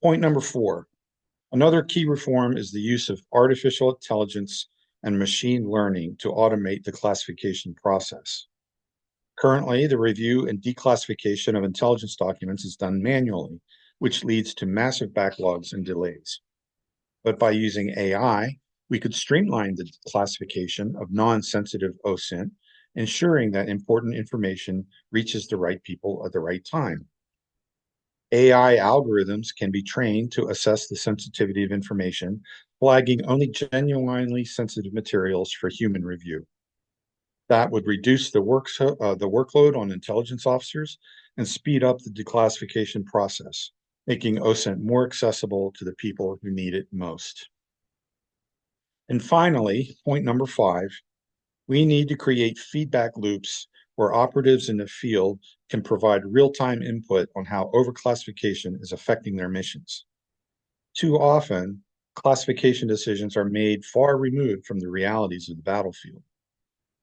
Point number 4. Another key reform is the use of artificial intelligence and machine learning to automate the classification process. Currently, the review and declassification of intelligence documents is done manually, which leads to massive backlogs and delays. But by using AI, we could streamline the classification of non-sensitive OSINT, ensuring that important information reaches the right people at the right time. AI algorithms can be trained to assess the sensitivity of information, flagging only genuinely sensitive materials for human review. That would reduce the workload on intelligence officers and speed up the declassification process, making OSINT more accessible to the people who need it most. And finally, point number 5, we need to create feedback loops where operatives in the field can provide real-time input on how overclassification is affecting their missions. Too often, classification decisions are made far removed from the realities of the battlefield.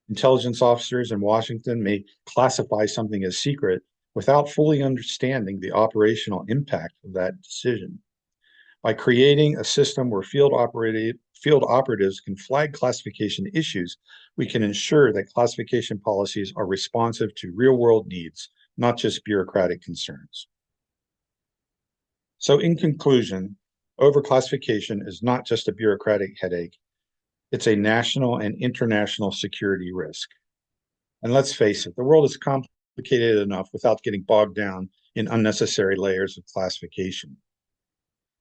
Intelligence officers in Washington may classify something as secret without fully understanding the operational impact of that decision. By creating a system where field operatives can flag classification issues, we can ensure that classification policies are responsive to real-world needs, not just bureaucratic concerns. So in conclusion, overclassification is not just a bureaucratic headache, it's a national and international security risk. And let's face it, the world is complicated enough without getting bogged down in unnecessary layers of classification.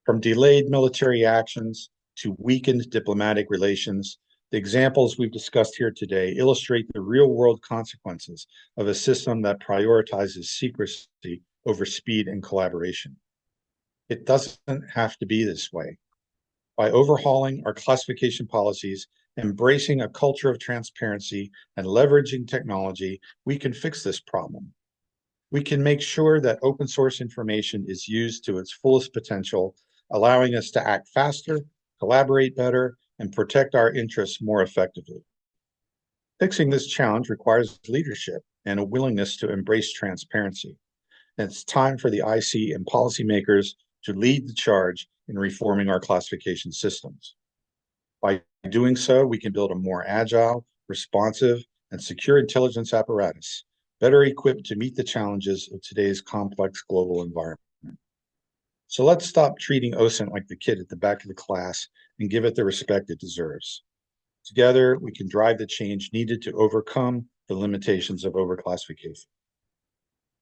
From delayed military actions to weakened diplomatic relations, the examples we've discussed here today illustrate the real-world consequences of a system that prioritizes secrecy over speed and collaboration. It doesn't have to be this way. By overhauling our classification policies, embracing a culture of transparency, and leveraging technology, we can fix this problem. We can make sure that open source information is used to its fullest potential, allowing us to act faster, collaborate better, and protect our interests more effectively. Fixing this challenge requires leadership and a willingness to embrace transparency. And it's time for the IC and policymakers to lead the charge in reforming our classification systems. By doing so, we can build a more agile, responsive, and secure intelligence apparatus, better equipped to meet the challenges of today's complex global environment. So let's stop treating OSINT like the kid at the back of the class and give it the respect it deserves. Together, we can drive the change needed to overcome the limitations of overclassification.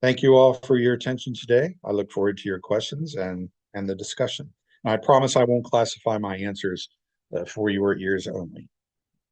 Thank you all for your attention today. I look forward to your questions and the discussion. And I promise I won't classify my answers for your ears only.